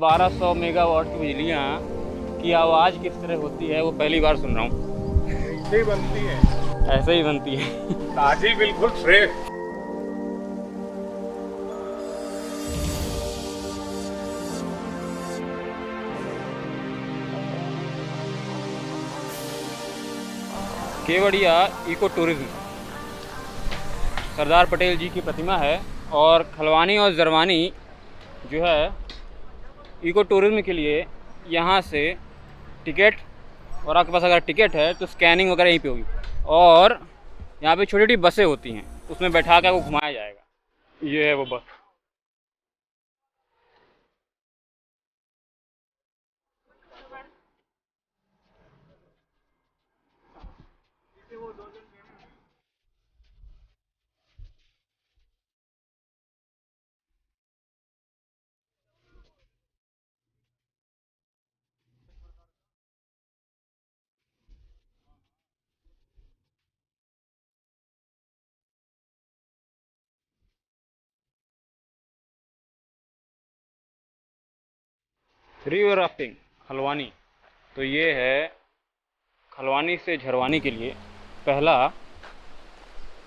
1200 megawatt की बिजलियाँ की आवाज़ किस तरह होती है वो पहली बार सुन रहा हूँ। ऐसे ही बनती है। ऐसे ही बनती है। ताजी, बिल्कुल fresh. Kevadia eco tourism Sardar Patel जी की प्रतिमा है और खलवानी और जरवानी जो है इको टूरिज्म के लिए यहाँ से टिकट, और आपके पास अगर टिकट है तो स्कैनिंग वगैरह यहीं पे होगी और यहाँ पे छोटी छोटी बसें होती हैं, उसमें बैठा कर वो घुमाया जाएगा। ये है वो बस। रिवर राफ्टिंग खलवानी, तो ये है खलवानी से झरवानी के लिए पहला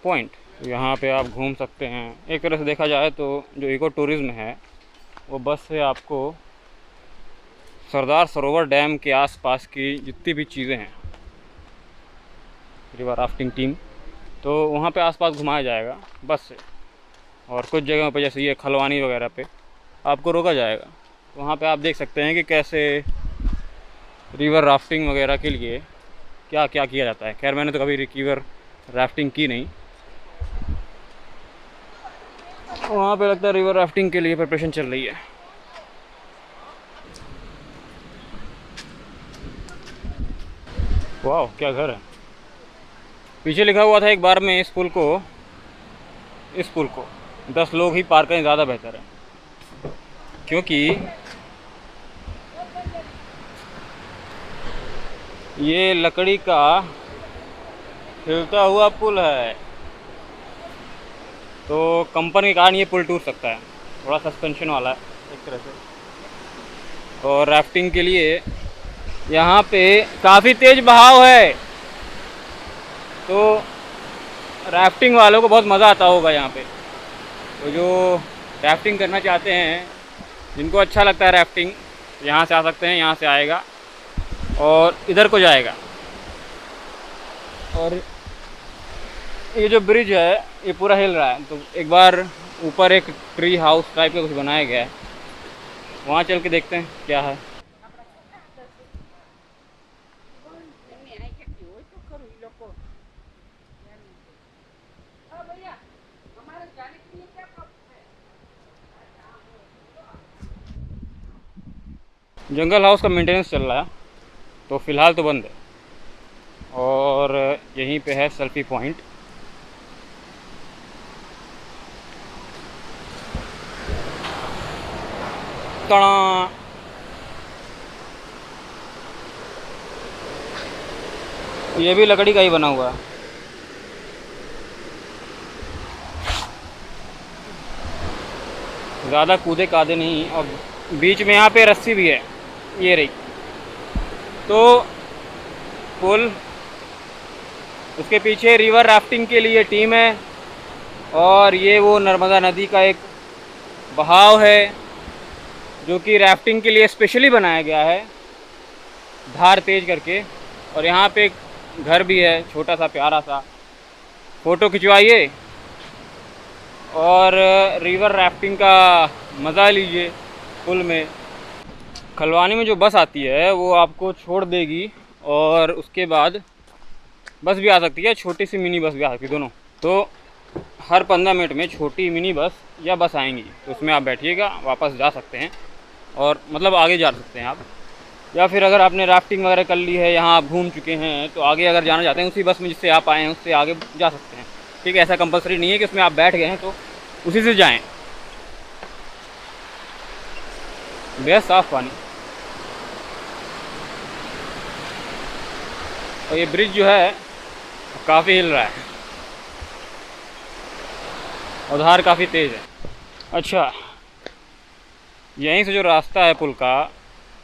पॉइंट। यहाँ पे आप घूम सकते हैं। एक तरह से देखा जाए तो जो इको टूरिज़्म है वो बस से आपको सरदार सरोवर डैम के आसपास की जितनी भी चीज़ें हैं, रिवर राफ्टिंग टीम, तो वहाँ पे आसपास घुमाया जाएगा बस से। और कुछ जगहों पे जैसे ये खलवानी वगैरह पे आपको रोका जाएगा, तो वहाँ पे आप देख सकते हैं कि कैसे रिवर राफ्टिंग वगैरह के लिए क्या क्या किया जाता है। खैर मैंने तो कभी रिवर राफ्टिंग की नहीं। वहाँ पे लगता है रिवर राफ्टिंग के लिए प्रिपरेशन चल रही है। वाह क्या घर है। पीछे लिखा हुआ था एक बार में इस पुल को 10 लोग ही पार करें ज़्यादा बेहतर है, क्योंकि ये लकड़ी का हिलता हुआ पुल है, तो कंपन के कारण ये पुल टूट सकता है। थोड़ा सस्पेंशन वाला है एक तरह से। और राफ्टिंग के लिए यहाँ पे काफ़ी तेज़ बहाव है, तो राफ्टिंग वालों को बहुत मज़ा आता होगा यहाँ पे। तो जो राफ्टिंग करना चाहते हैं, जिनको अच्छा लगता है राफ्टिंग, यहाँ से आ सकते हैं। यहाँ से आएगा और इधर को जाएगा। और ये जो ब्रिज है ये पूरा हिल रहा है, तो एक बार ऊपर एक ट्री हाउस टाइप का कुछ बनाया गया है, वहाँ चल के देखते हैं क्या है। जंगल हाउस का मेंटेनेंस चल रहा है, तो फ़िलहाल तो बंद है। और यहीं पे है सेल्फी पॉइंट। तड़ा, ये भी लकड़ी का ही बना हुआ है। ज़्यादा कूदे कादे नहीं, और बीच में यहाँ पे रस्सी भी है, ये रही। तो पुल, उसके पीछे रिवर राफ्टिंग के लिए टीम है, और ये वो नर्मदा नदी का एक बहाव है जो कि राफ्टिंग के लिए स्पेशली बनाया गया है, धार तेज करके। और यहाँ पे एक घर भी है छोटा सा प्यारा सा, फ़ोटो खिंचवाइए और रिवर राफ्टिंग का मज़ा लीजिए पुल में। खलवानी में जो बस आती है वो आपको छोड़ देगी, और उसके बाद बस भी आ सकती है, छोटी सी मिनी बस भी आ सकती है, दोनों। तो हर 15 मिनट में छोटी मिनी बस या बस आएंगी, तो उसमें आप बैठिएगा, वापस जा सकते हैं, और मतलब आगे जा सकते हैं आप। या फिर अगर आपने राफ्टिंग वगैरह कर ली है, यहाँ आप घूम चुके हैं, तो आगे अगर जाना चाहते हैं उसी बस में जिससे आप आए हैं उससे आगे जा सकते हैं। ठीक है, ऐसा कंपलसरी नहीं है कि उसमें आप बैठ गए हैं तो उसी से जाएँ। बेहद साफ़ पानी। और ये ब्रिज जो है काफ़ी हिल रहा है, और धार काफ़ी तेज़ है। अच्छा, यहीं से जो रास्ता है पुल का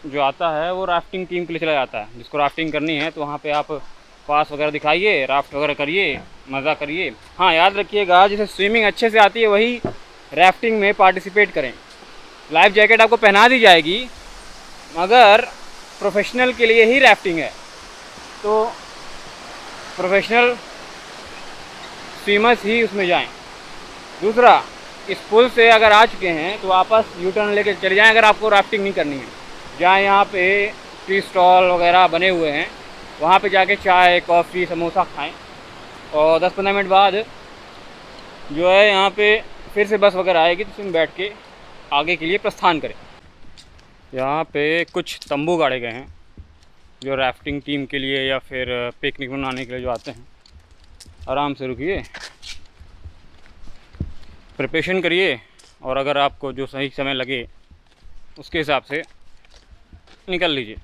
जो आता है वो राफ्टिंग टीम के लिए चला जाता है। जिसको राफ्टिंग करनी है तो वहाँ पे आप पास वगैरह दिखाइए, राफ्ट वगैरह करिए, मज़ा करिए। हाँ, याद रखिएगा जिसे स्विमिंग अच्छे से आती है वही राफ्टिंग में पार्टिसिपेट करें। लाइफ जैकेट आपको पहना दी जाएगी, मगर प्रोफेशनल के लिए ही राफ्टिंग है, तो प्रोफेशनल स्विमर्स ही उसमें जाएं। दूसरा, इस पुल से अगर आ चुके हैं तो वापस यू टर्न लेके चले जाएं अगर आपको राफ्टिंग नहीं करनी है। जहाँ यहाँ पे टी स्टॉल वगैरह बने हुए हैं वहाँ पे जाके चाय, कॉफ़ी, समोसा खाएं और 10-15 मिनट बाद जो है यहाँ पे फिर से बस वगैरह आएगी तो उसमें बैठ के आगे के लिए प्रस्थान करें। यहाँ पे कुछ तंबू गाड़े गए हैं जो राफ्टिंग टीम के लिए या फिर पिकनिक मनाने के लिए जो आते हैं। आराम से रुकिए, प्रिपरेशन करिए और अगर आपको जो सही समय लगे उसके हिसाब से निकल लीजिए।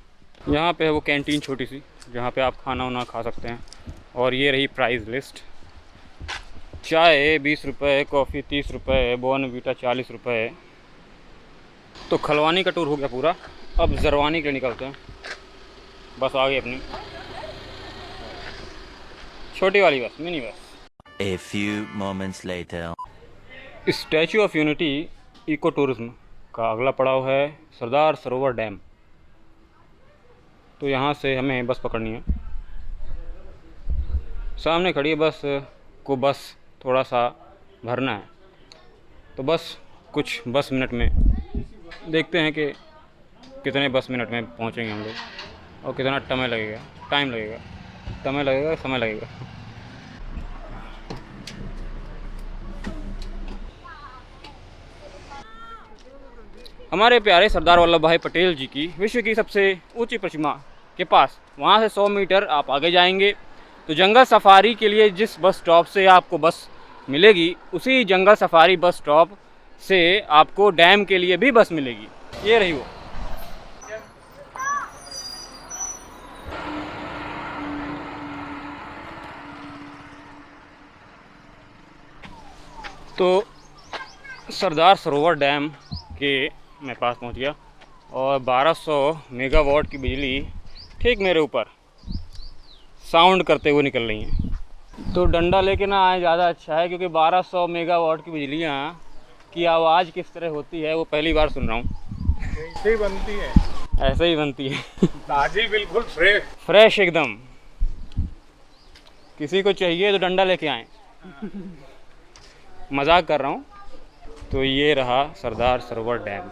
यहाँ पे है वो कैंटीन छोटी सी जहाँ पे आप खाना वाना खा सकते हैं। और ये रही प्राइस लिस्ट। चाय 20 रुपये, कॉफ़ी 30 रुपये, बॉर्नवीटा 40 रुपये। तो खलवानी का टूर हो गया पूरा। अब जरवानी के लिए निकलते हैं। बस आ गई अपनी छोटी वाली बस, mini bus. A few moments later. Statue of unity eco tourism का अगला पड़ाव है सरदार सरोवर डैम। तो यहाँ से हमें बस पकड़नी है। सामने खड़ी है बस को, बस थोड़ा सा भरना है तो बस कुछ 10 मिनट में देखते हैं कि कितने 10 मिनट में पहुँचेंगे हम लोग और कितना समय लगेगा, समय लगेगा। हमारे प्यारे सरदार वल्लभ भाई पटेल जी की विश्व की सबसे ऊंची प्रतिमा के पास, वहाँ से 100 मीटर आप आगे जाएंगे तो जंगल सफारी के लिए जिस बस स्टॉप से आपको बस मिलेगी उसी जंगल सफारी बस स्टॉप से आपको डैम के लिए भी बस मिलेगी। ये रही वो। तो सरदार सरोवर डैम के मैं पास पहुंच गया और 1200 मेगावाट की बिजली ठीक मेरे ऊपर साउंड करते हुए निकल रही हैं। तो डंडा लेके ना आए ज़्यादा अच्छा है, क्योंकि 1200 मेगावाट की बिजलियाँ की आवाज़ किस तरह होती है वो पहली बार सुन रहा हूँ। ऐसे ही बनती है, ऐसे ही बनती है। ताज़ी, बिल्कुल फ्रेश एकदम। किसी को चाहिए तो डंडा लेके आए। मजाक कर रहा हूँ। तो ये रहा सरदार सरोवर डैम।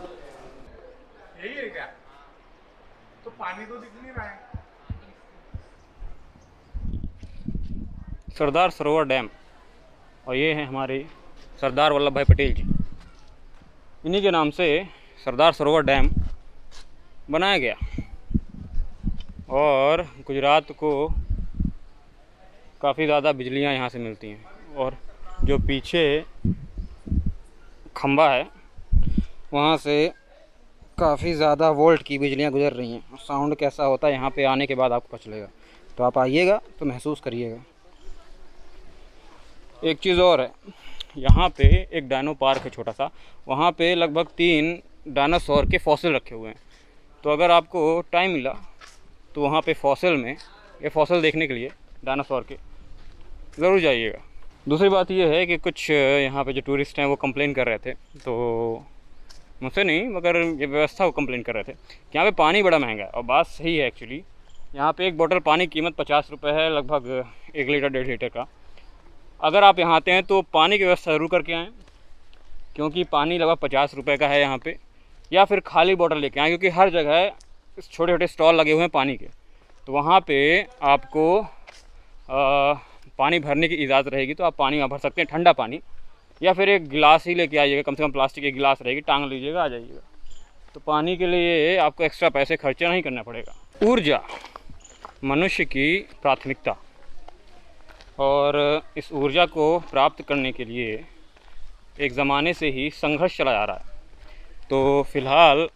यही है क्या? तो पानी तो दिख नहीं रहा है। सरदार सरोवर डैम, और ये हैं हमारे सरदार वल्लभ भाई पटेल जी। इन्हीं के नाम से सरदार सरोवर डैम बनाया गया। और गुजरात को काफ़ी ज़्यादा बिजलियाँ यहाँ से मिलती हैं। और जो पीछे खंबा है वहाँ से काफ़ी ज़्यादा वोल्ट की बिजलियाँ गुजर रही हैं। साउंड कैसा होता है यहाँ पे आने के बाद आपको पता चलेगा। तो आप आइएगा तो महसूस करिएगा। एक चीज़ और है, यहाँ पे एक डायनो पार्क है छोटा सा। वहाँ पे लगभग 3 डायनासोर के फॉसिल रखे हुए हैं। तो अगर आपको टाइम मिला तो वहाँ पे फॉसिल देखने के लिए डायनासोर के ज़रूर जाइएगा। दूसरी बात यह है कि कुछ यहाँ पे जो टूरिस्ट हैं वो कंप्लेन कर रहे थे, तो मुझसे नहीं मगर ये व्यवस्था को कंप्लेन कर रहे थे कि यहाँ पे पानी बड़ा महंगा है। और बात सही है एक्चुअली। यहाँ पे एक बोतल पानी की कीमत 50 रुपये है, लगभग 1 लीटर 1.5 लीटर का। अगर आप यहाँ आते हैं तो पानी की व्यवस्था ज़रूर करके आएँ, क्योंकि पानी लगभग 50 रुपये का है यहाँ पे। या फिर खाली बोतल लेके आएँ, क्योंकि हर जगह छोटे छोटे स्टॉल लगे हुए हैं पानी के। तो वहाँ पे आपको पानी भरने की इजाज़त रहेगी, तो आप पानी वहाँ भर सकते हैं, ठंडा पानी। या फिर एक गिलास ही लेके आइएगा, कम से कम प्लास्टिक की गिलास रहेगी, टांग लीजिएगा, आ जाइएगा। तो पानी के लिए आपको एक्स्ट्रा पैसे खर्चा नहीं करना पड़ेगा। ऊर्जा मनुष्य की प्राथमिकता, और इस ऊर्जा को प्राप्त करने के लिए एक ज़माने से ही संघर्ष चला जा रहा है। तो फ़िलहाल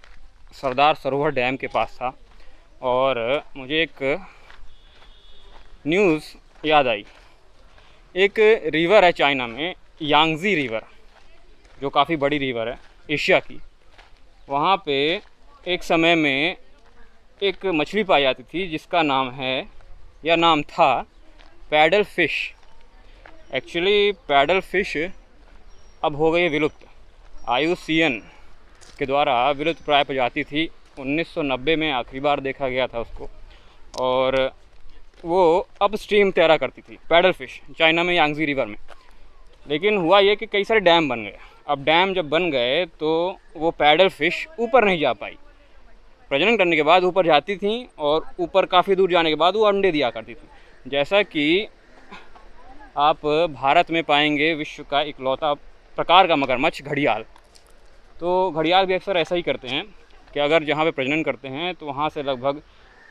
सरदार सरोवर डैम के पास था और मुझे एक न्यूज़ याद आई। एक रिवर है चाइना में, यांगज़ी रिवर, जो काफ़ी बड़ी रिवर है एशिया की। वहाँ पे एक समय में एक मछली पाई जाती थी जिसका नाम है या नाम था pedal fish. Actually pedal fish अब हो गई विलुप्त। IUCN के द्वारा विलुप्त प्राय प्रजाति थी। 1990 में आखिरी बार देखा गया था उसको, और वो अपस्ट्रीम तैरा करती थी पैडल फिश, चाइना में यांगजी रिवर में। लेकिन हुआ ये कि कई सारे डैम बन गए। अब डैम जब बन गए तो वो पैडल फिश ऊपर नहीं जा पाई। प्रजनन करने के बाद ऊपर जाती थी और ऊपर काफ़ी दूर जाने के बाद वो अंडे दिया करती थी। जैसा कि आप भारत में पाएंगे विश्व का इकलौता प्रकार का मगरमच्छ घड़ियाल। तो घड़ियाल भी अक्सर ऐसा ही करते हैं कि अगर जहाँ पे प्रजनन करते हैं तो वहाँ से लगभग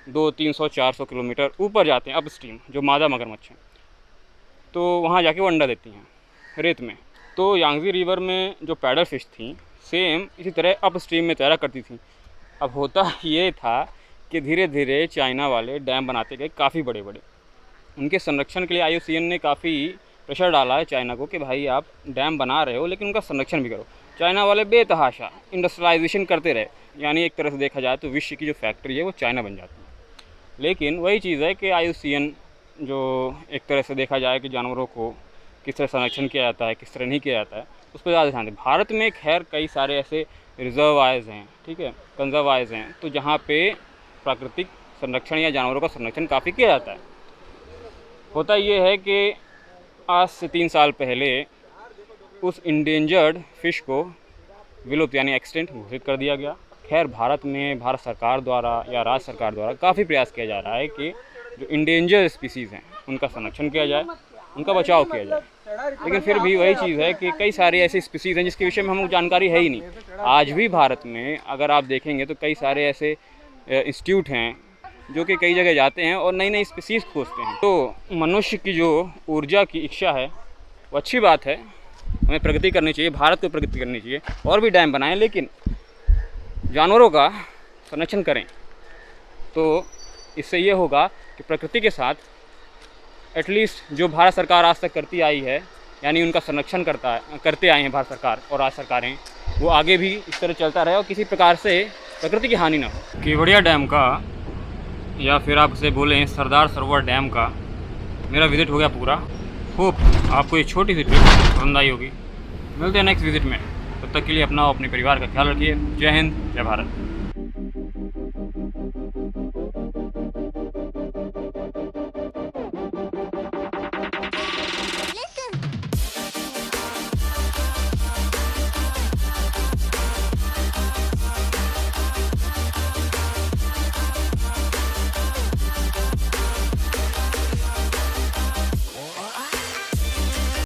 200-300-400 किलोमीटर ऊपर जाते हैं अपस्ट्रीम, जो मादा मगरमच्छ हैं, तो वहाँ जाके वो अंडा देती हैं रेत में। तो यांगजी रिवर में जो पैडल फिश थी सेम इसी तरह अपस्ट्रीम में तैरा करती थी। अब होता ये था कि धीरे धीरे चाइना वाले डैम बनाते गए काफ़ी बड़े बड़े। उनके संरक्षण के लिए IUCN ने काफ़ी प्रेशर डाला है चाइना को कि भाई आप डैम बना रहे हो लेकिन उनका संरक्षण भी करो। चाइना वाले बेतहाशा इंडस्ट्रियलाइजेशन करते रहे, यानी एक तरह से देखा जाए तो विश्व की जो फैक्ट्री है वो चाइना बन जाती है। लेकिन वही चीज़ है कि IUCN जो एक तरह से देखा जाए कि जानवरों को किस तरह संरक्षण किया जाता है, किस तरह नहीं किया जाता है, उस पर ज़्यादा ध्यान दें। भारत में खैर कई सारे ऐसे रिजर्वायर्स हैं, ठीक है, कंजर्वायर्स हैं, तो जहाँ पे प्राकृतिक संरक्षण या जानवरों का संरक्षण काफ़ी किया जाता है। होता ये है कि आज से 3 साल पहले उस इंडेंजर्ड फिश को विलुप्त यानी एक्सटेंट घोषित कर दिया गया। खैर भारत में भारत सरकार द्वारा या राज्य सरकार द्वारा काफ़ी प्रयास किया जा रहा है कि जो इंडेंजर्ड स्पीसीज़ हैं उनका संरक्षण किया जाए, उनका बचाव किया जाए। लेकिन फिर भी वही चीज़ है कि कई सारे ऐसे स्पीसीज़ हैं जिसके विषय में हमको जानकारी है ही नहीं। आज भी भारत में अगर आप देखेंगे तो कई सारे ऐसे इंस्टीट्यूट हैं जो कि कई जगह जाते हैं और नई नई स्पीसीज़ खोजते हैं। तो मनुष्य की जो ऊर्जा की इच्छा है वो अच्छी बात है, हमें प्रगति करनी चाहिए, भारत को प्रगति करनी चाहिए और भी डैम बनाएं, लेकिन जानवरों का संरक्षण करें। तो इससे ये होगा कि प्रकृति के साथ एटलीस्ट जो भारत सरकार आज तक करती आई है, यानी उनका संरक्षण करते आए हैं भारत सरकार और राज्य सरकारें, वो आगे भी इस तरह चलता रहे और किसी प्रकार से प्रकृति की हानि ना हो। केवड़िया डैम का या फिर आप उसे बोलें सरदार सरोवर डैम का मेरा विज़िट हो गया पूरा। होप आपको ये छोटी सी ट्रिप पसंद आई होगी। मिलते हैं नेक्स्ट विज़िट में, तब तक के लिए अपना और अपने परिवार का ख्याल रखिए। जय हिंद, जय भारत।